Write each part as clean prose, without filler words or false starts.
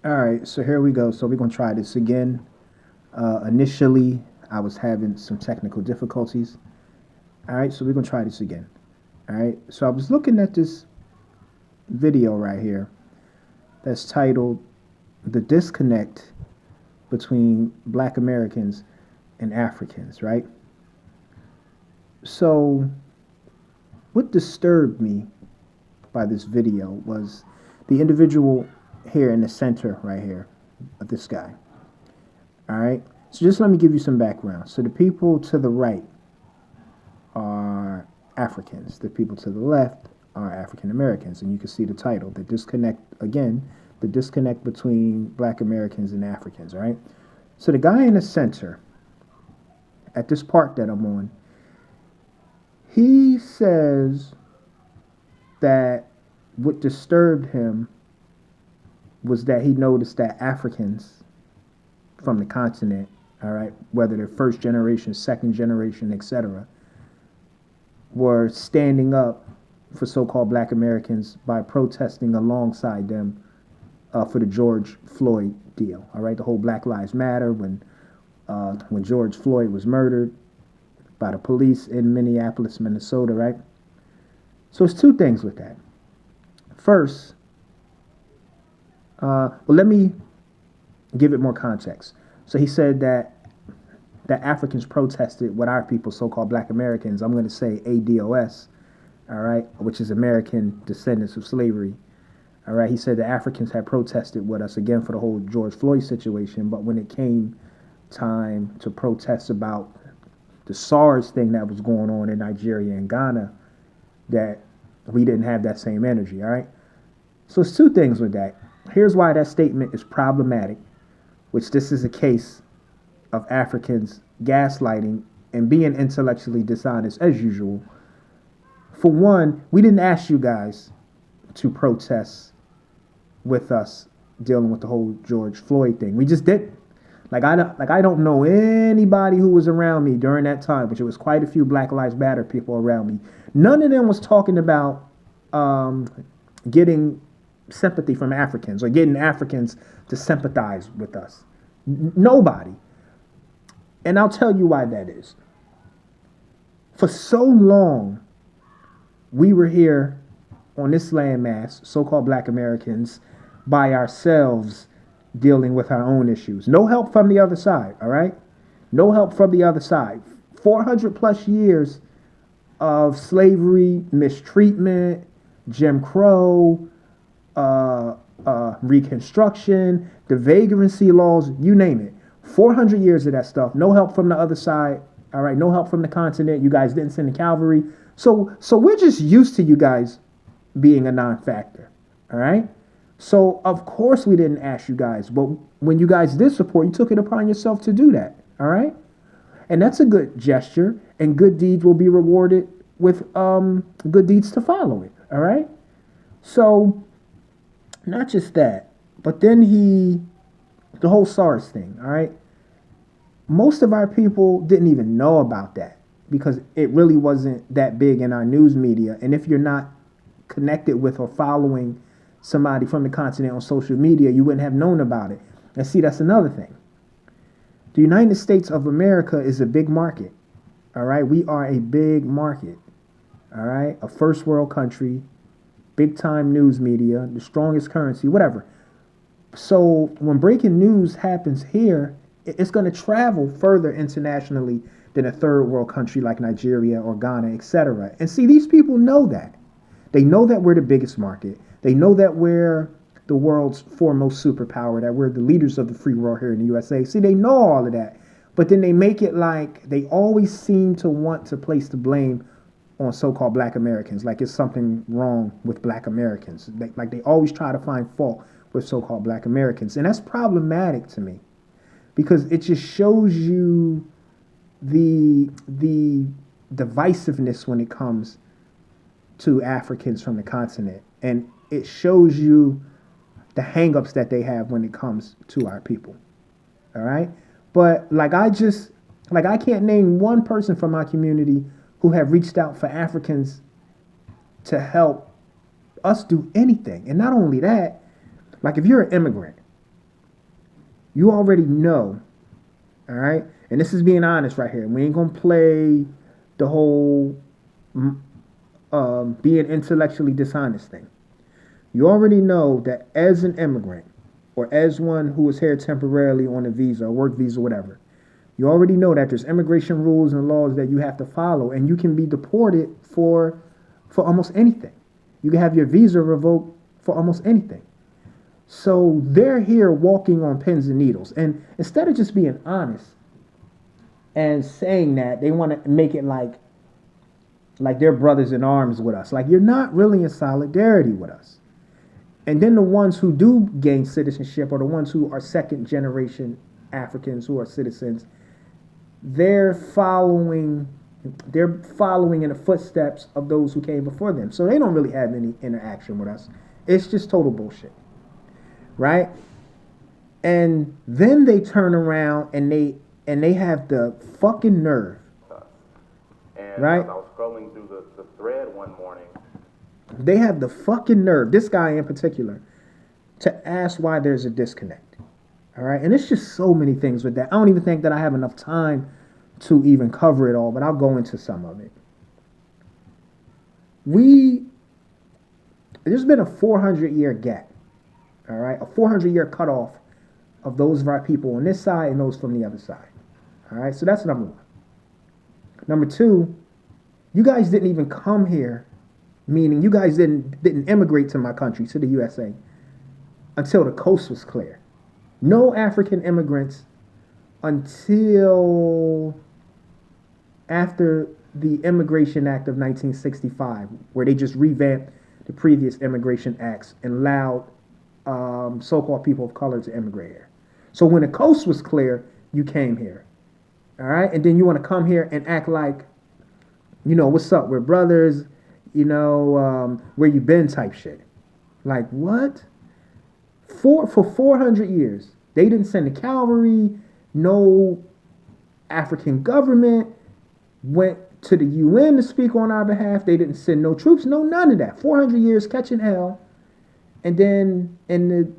All right, so here we go. So we're gonna try this again. Initially, I was having some technical difficulties. All right, so we're gonna try this again. All right, so I was looking at this video right here that's titled "The Disconnect Between Black Americans and Africans." Right. So what disturbed me by this video was the individual here in the center right here of this guy. All right. So just let me give you some background. So the people to the right are Africans. The people to the left are African Americans. And you can see the title, the disconnect, again, the disconnect between Black Americans and Africans. All right. So the guy in the center at this part that I'm on, he says that what disturbed him was that he noticed that Africans from the continent, all right, whether they're first generation, second generation, etc., were standing up for so-called Black Americans by protesting alongside them for the George Floyd deal. All right, the whole Black Lives Matter when George Floyd was murdered by the police in Minneapolis, Minnesota. Right. So it's two things with that. First, well, let me give it more context. So he said that Africans protested what our people, so-called Black Americans, I'm going to say ADOS, all right, which is American descendants of slavery. All right, he said the Africans had protested with us again for the whole George Floyd situation, but when it came time to protest about the SARS thing that was going on in Nigeria and Ghana, that we didn't have that same energy, all right? So it's two things with that. Here's why that statement is problematic, which this is a case of Africans gaslighting and being intellectually dishonest as usual. For one, we didn't ask you guys to protest with us dealing with the whole George Floyd thing. We just didn't. I don't know anybody who was around me during that time, which it was quite a few Black Lives Matter people around me. None of them was talking about getting sympathy from Africans or getting Africans to sympathize with us. Nobody. And I'll tell you why that is. For so long, we were here on this landmass, so-called Black Americans, by ourselves dealing with our own issues. No help from the other side, all right? No help from the other side. 400 plus years of slavery, mistreatment, Jim Crow, Reconstruction, the vagrancy laws, you name it. 400 years of that stuff. No help from the other side. All right. No help from the continent. You guys didn't send the cavalry. So we're just used to you guys being a non-factor. All right. So of course we didn't ask you guys, but when you guys did support, you took it upon yourself to do that. All right. And that's a good gesture, and good deeds will be rewarded with good deeds to follow it. All right. So not just that, but then the whole SARS thing, all right? Most of our people didn't even know about that because it really wasn't that big in our news media. And if you're not connected with or following somebody from the continent on social media, you wouldn't have known about it. And see, that's another thing. The United States of America is a big market, all right? We are a big market, all right? A first world country, big time news media, the strongest currency, whatever. So when breaking news happens here, it's going to travel further internationally than a third world country like Nigeria or Ghana, etc. And see, these people know that. They know that we're the biggest market. They know that we're the world's foremost superpower, that we're the leaders of the free world here in the USA. See, they know all of that. But then they make it like they always seem to want to place the blame on so-called Black Americans, like it's something wrong with Black Americans. Like they always try to find fault with so-called Black Americans. And that's problematic to me because it just shows you the divisiveness when it comes to Africans from the continent. And it shows you the hangups that they have when it comes to our people. All right? But I can't name one person from my community who have reached out for Africans to help us do anything. And not only that, like if you're an immigrant, You already know, all right? And this is being honest right here. We ain't gonna play the whole being intellectually dishonest thing. You already know that as an immigrant or as one who is here temporarily on a visa, a work visa, whatever, you already know that there's immigration rules and laws that you have to follow, and you can be deported for almost anything. You can have your visa revoked for almost anything. So they're here walking on pins and needles. And instead of just being honest and saying that, they want to make it like they're brothers in arms with us. Like, you're not really in solidarity with us. And then the ones who do gain citizenship, or the ones who are second generation Africans who are citizens, they're following in the footsteps of those who came before them. So they don't really have any interaction with us. It's just total bullshit. Right? And then they turn around and they have the fucking nerve. And right? As I was scrolling through the thread one morning, they have the fucking nerve, this guy in particular, to ask why there's a disconnect. All right? And it's just so many things with that. I don't even think that I have enough time to even cover it all, but I'll go into some of it. There's been a 400-year gap. All right? A 400-year cutoff of those of our people on this side and those from the other side. All right? So that's number one. Number two, you guys didn't even come here, meaning you guys didn't immigrate to my country, to the USA, until the coast was clear. No African immigrants until after the Immigration Act of 1965, where they just revamped the previous immigration acts and allowed so-called people of color to immigrate here. So when the coast was clear, you came here. All right? And then you want to come here and act like, you know, what's up? We're brothers, you know, where you been type shit. Like, what? For 400 years, they didn't send the cavalry. No African government went to the UN to speak on our behalf. They didn't send no troops, no none of that. 400 years catching hell. And then in the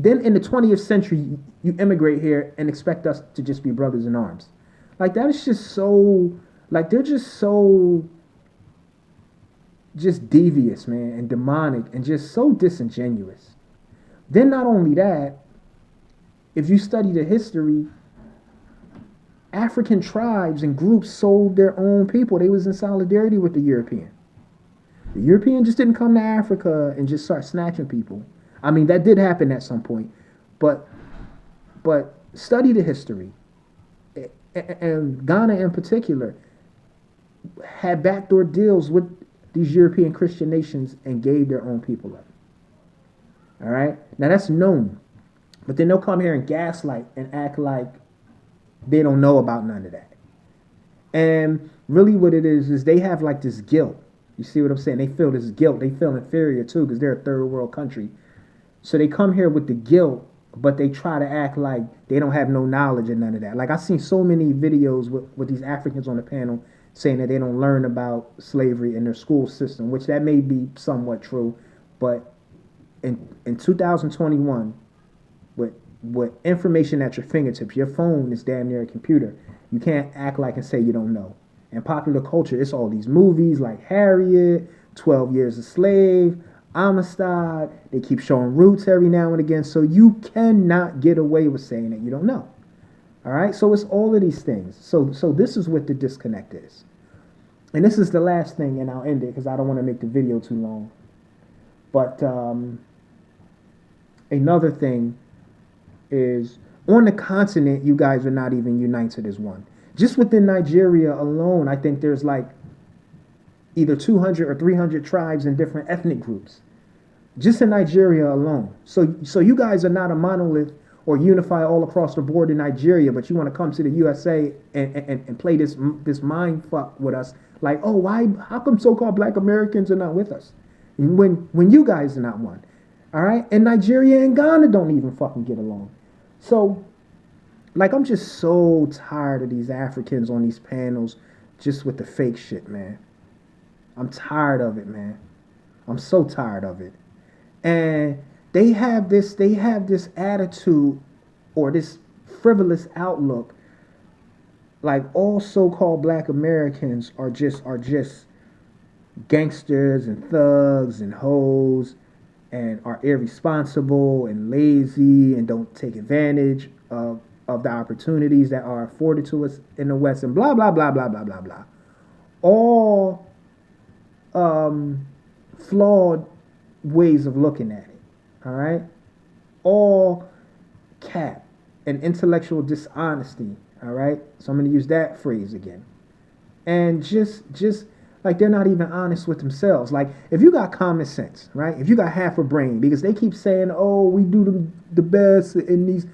20th century, you immigrate here and expect us to just be brothers in arms. Like, that is just so, like, they're just so just devious, man, and demonic, and just so disingenuous. Then not only that, if you study the history, African tribes and groups sold their own people. They was in solidarity with the European. The European just didn't come to Africa and just start snatching people. I mean, that did happen at some point, but study the history. And Ghana in particular had backdoor deals with these European Christian nations and gave their own people up. All right? Now that's known. But then they'll come here and gaslight and act like they don't know about none of that. And really what it is they have like this guilt. You see what I'm saying? They feel this guilt. They feel inferior too because they're a third world country. So they come here with the guilt, but they try to act like they don't have no knowledge and none of that. Like, I've seen so many videos with these Africans on the panel saying that they don't learn about slavery in their school system, which that may be somewhat true. But in 2021, with information at your fingertips, your phone is damn near a computer. You can't act like and say you don't know. In popular culture, it's all these movies like Harriet, 12 Years a Slave, Amistad. They keep showing Roots every now and again. So you cannot get away with saying that you don't know. All right? So it's all of these things. So this is what the disconnect is. And this is the last thing, and I'll end it because I don't want to make the video too long. But another thing is, on the continent, you guys are not even united as one. Just within Nigeria alone, I think there's like either 200 or 300 tribes and different ethnic groups. Just in Nigeria alone. So you guys are not a monolith or unify all across the board in Nigeria, but you want to come to the USA and play this mind fuck with us. Like, oh, how come so-called black Americans are not with us? When you guys are not one. All right? And Nigeria and Ghana don't even fucking get along. So, like, I'm just so tired of these Africans on these panels just with the fake shit, man. I'm tired of it, man. I'm so tired of it. And they have this attitude or this frivolous outlook, like all so-called black Americans are just gangsters and thugs and hoes and are irresponsible and lazy and don't take advantage of the opportunities that are afforded to us in the West and blah blah blah blah blah blah blah. All flawed ways of looking at it. All right? All cap and intellectual dishonesty. All right? So I'm going to use that phrase again. And just like they're not even honest with themselves. Like if you got common sense, right? If you got half a brain, because they keep saying, "Oh, we do the best in these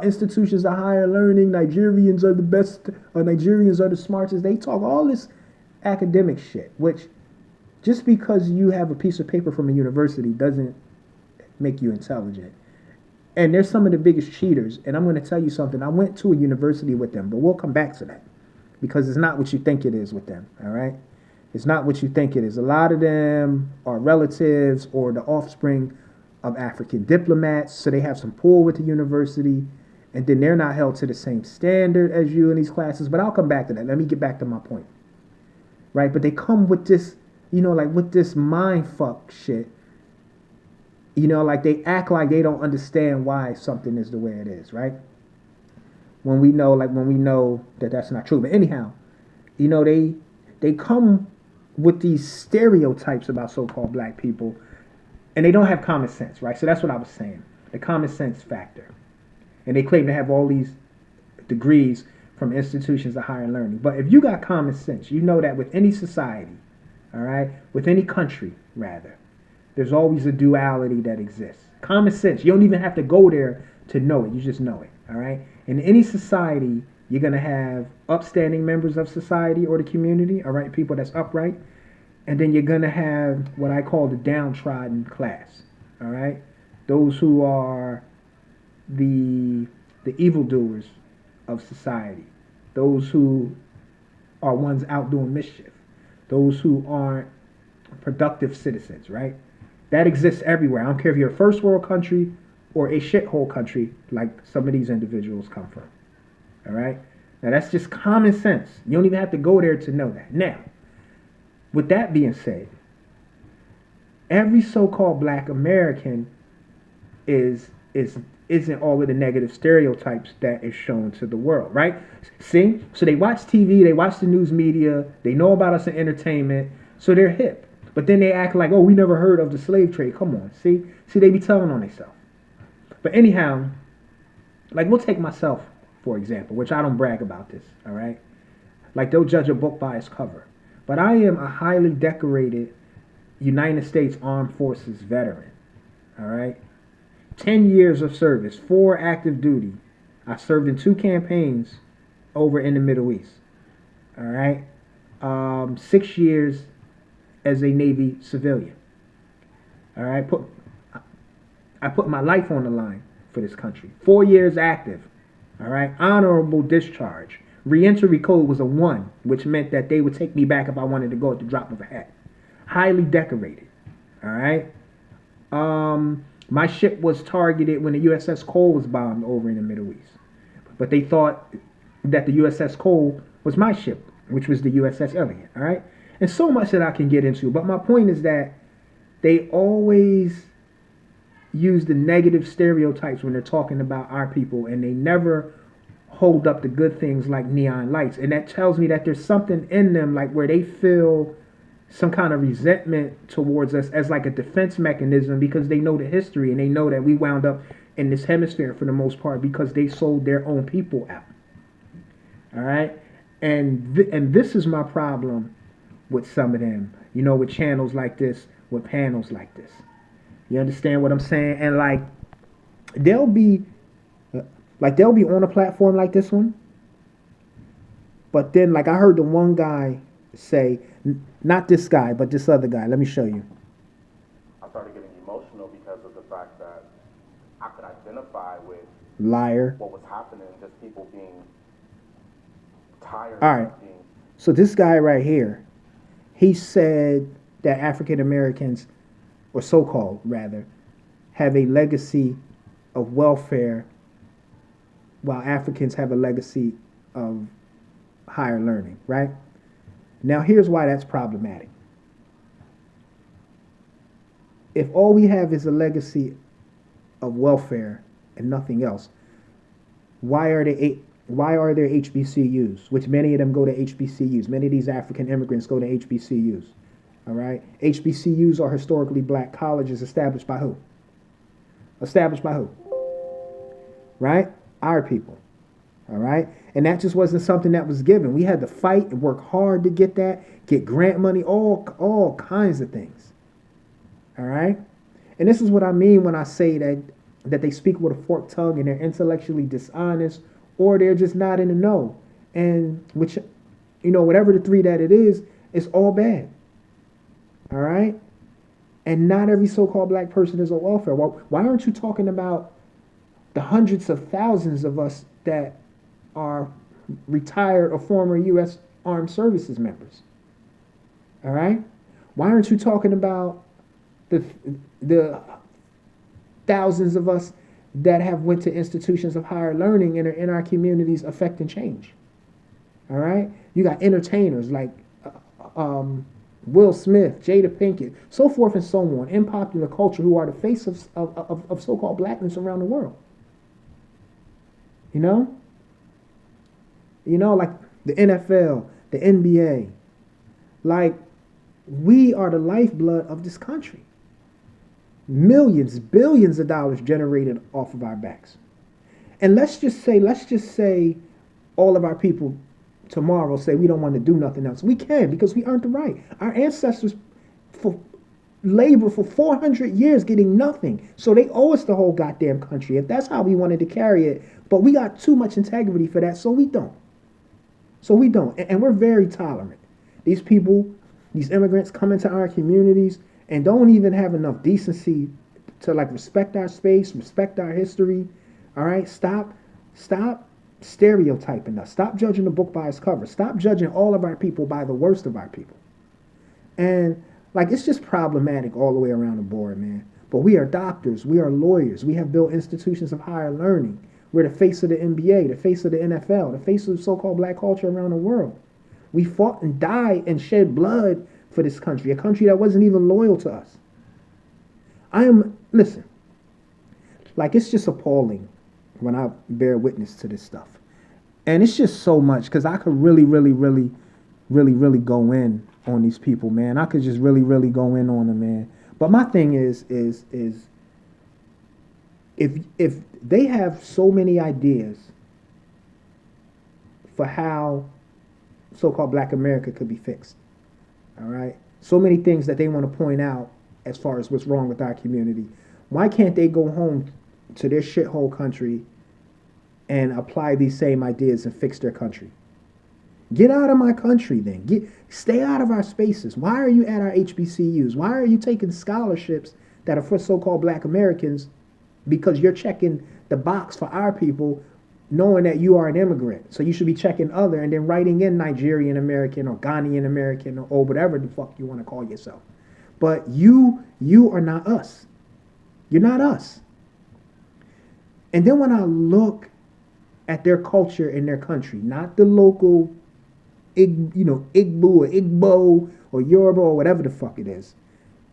institutions of higher learning. Nigerians are the best. Nigerians are the smartest." They talk all this academic shit, which just because you have a piece of paper from a university doesn't make you intelligent. And they're some of the biggest cheaters. And I'm going to tell you something. I went to a university with them, but we'll come back to that. Because it's not what you think it is with them, all right? It's not what you think it is. A lot of them are relatives or the offspring of African diplomats, so they have some pull with the university, and then they're not held to the same standard as you in these classes. But I'll come back to that. Let me get back to my point, right? But they come with this, like with this mind fuck shit. Like they act like they don't understand why something is the way it is, right? When we know that that's not true. But anyhow, they come with these stereotypes about so-called black people, and they don't have common sense, right? So that's what I was saying, the common sense factor. And they claim to have all these degrees from institutions of higher learning. But if you got common sense, you know that with any society, all right, with any country, rather, there's always a duality that exists. Common sense. You don't even have to go there to know it. You just know it, all right? In any society, you're going to have upstanding members of society or the community, all right, people that's upright. And then you're going to have what I call the downtrodden class, all right? Those who are the evildoers of society. Those who are ones out doing mischief. Those who aren't productive citizens, right? That exists everywhere. I don't care if you're a first world country or a shithole country like some of these individuals come from. All right? Now, that's just common sense. You don't even have to go there to know that. Now, with that being said, every so-called black American isn't all of the negative stereotypes that is shown to the world, right? See? So they watch TV, they watch the news media, they know about us in entertainment, so they're hip. But then they act like, oh, we never heard of the slave trade. Come on, see? See, they be telling on themselves. But anyhow, like we'll take myself, for example, which I don't brag about this, all right? Like they'll judge a book by its cover. But I am a highly decorated United States Armed Forces veteran, all right? 10 years of service, 4 active duty. I served in 2 campaigns over in the Middle East, all right? 6 years as a Navy civilian, all right? I put my life on the line for this country. 4 years active, all right? Honorable discharge. Re-entry code was a 1, which meant that they would take me back if I wanted to go at the drop of a hat. Highly decorated, all right? My ship was targeted when the USS Cole was bombed over in the Middle East. But they thought that the USS Cole was my ship, which was the USS Elliott, all right? And so much that I can get into. But my point is that they always use the negative stereotypes when they're talking about our people, and they never hold up the good things like neon lights. And that tells me that there's something in them, like where they feel some kind of resentment towards us as like a defense mechanism, because they know the history and they know that we wound up in this hemisphere for the most part because they sold their own people out. All right? And this is my problem with some of them, with channels like this, with panels like this. You understand what I'm saying? And like they'll be on a platform like this one, but then like I heard the one guy say, not this guy, but this other guy. Let me show you. I started getting emotional because of the fact that I could identify with liar what was happening, just people being tired. All right. So this guy right here, he said that African Americans, or so-called rather, have a legacy of welfare while Africans have a legacy of higher learning, right? Now, here's why that's problematic. If all we have is a legacy of welfare and nothing else, why are there HBCUs? Which many of them go to HBCUs. Many of these African immigrants go to HBCUs. All right. HBCUs are historically black colleges established by who? Established by who? Right? Our people. All right. And that just wasn't something that was given. We had to fight and work hard to get that, get grant money, all kinds of things. All right. And this is what I mean when I say that they speak with a forked tongue and they're intellectually dishonest, or they're just not in the know. And which, whatever the three that it is, it's all bad. All right? And not every so-called black person is on welfare. Well, why aren't you talking about the hundreds of thousands of us that are retired or former U.S. Armed Services members? All right? Why aren't you talking about the thousands of us that have went to institutions of higher learning and are in our communities affecting change? All right? You got entertainers like Will Smith, Jada Pinkett, so forth and so on, in popular culture, who are the face of so-called blackness around the world. Like the NFL, the NBA. Like, we are the lifeblood of this country. Millions, billions of dollars generated off of our backs. And let's just say all of our people tomorrow say we don't want to do nothing else. We can, because we earned the right. Our ancestors labor for 400 years getting nothing. So they owe us the whole goddamn country, if that's how we wanted to carry it. But we got too much integrity for that, so we don't. And we're very tolerant. These people, these immigrants come into our communities and don't even have enough decency to respect our space, respect our history. All right? Stop stereotyping us. Stop judging the book by its cover. Stop judging all of our people by the worst of our people. And it's just problematic all the way around the board, man. But we are doctors. We are lawyers. We have built institutions of higher learning. We're the face of the NBA, the face of the NFL, the face of so-called black culture around the world. We fought and died and shed blood for this country, a country that wasn't even loyal to us. Listen, it's just appalling when I bear witness to this stuff. And it's just so much, because I could really, really, really, really, really go in on these people, man. I could just really, really go in on them, man. But my thing is if they have so many ideas for how so-called black America could be fixed, all right? So many things that they want to point out as far as what's wrong with our community. Why can't they go home to their shithole country and apply these same ideas and fix their country? Get out of my country then. Stay out of our spaces. Why are you at our HBCUs? Why are you taking scholarships that are for so-called black Americans because you're checking the box for our people, knowing that you are an immigrant? So you should be checking other and then writing in Nigerian American or Ghanaian American or whatever the fuck you want to call yourself. But you are not us. You're not us. And then when I look at their culture in their country, not the local Igbo or Igbo or Yoruba or whatever the fuck it is,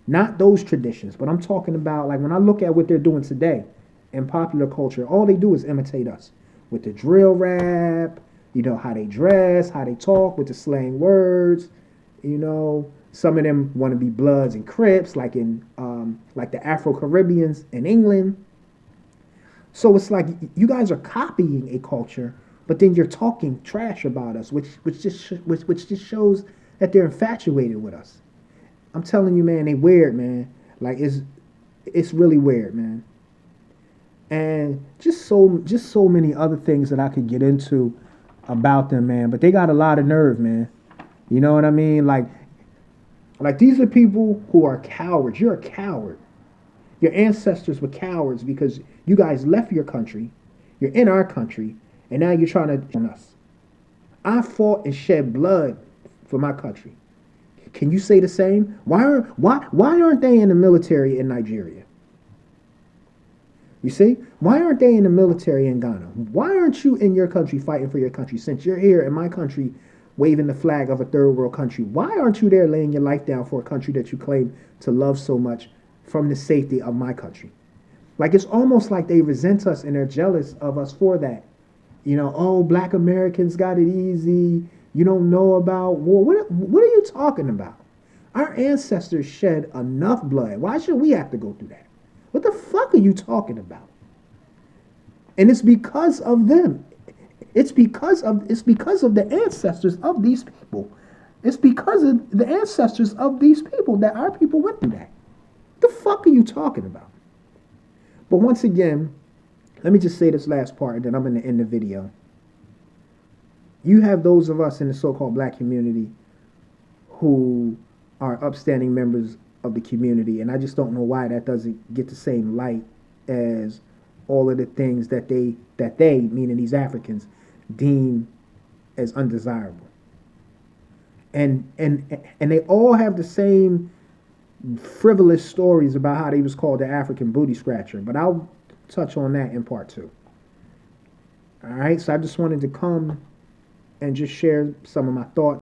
not those traditions, but I'm talking about when I look at what they're doing today in popular culture, all they do is imitate us with the drill rap, how they dress, how they talk with the slang words. Some of them want to be Bloods and Crips, like the Afro-Caribbeans in England. So it's you guys are copying a culture, but then you're talking trash about us, which just shows that they're infatuated with us. I'm telling you, man, they weird, man. It's really weird, man. And just so many other things that I could get into about them, man. But they got a lot of nerve, man. You know what I mean? These are people who are cowards. You're a coward. Your ancestors were cowards because you guys left your country. You're in our country, and now you're trying to on us. I fought and shed blood for my country. Can you say the same? Why aren't they in the military in Nigeria? You see? Why aren't they in the military in Ghana? Why aren't you in your country fighting for your country? Since you're here in my country waving the flag of a third world country, why aren't you there laying your life down for a country that you claim to love so much from the safety of my country? Like it's almost like they resent us and they're jealous of us for that. You know, oh, black Americans got it easy. You don't know about war. What are you talking about? Our ancestors shed enough blood. Why should we have to go through that? What the fuck are you talking about? And it's because of them. It's because of the ancestors of these people. It's because of the ancestors of these people that our people went through that. What the fuck are you talking about? But once again, let me just say this last part, and then I'm going to end the video. You have those of us in the so-called black community who are upstanding members of the community, and I just don't know why that doesn't get the same light as all of the things that they, meaning these Africans, deem as undesirable. And they all have the same frivolous stories about how they was called the African booty scratcher, but I'll touch on that in part 2. All right, so I just wanted to come and just share some of my thoughts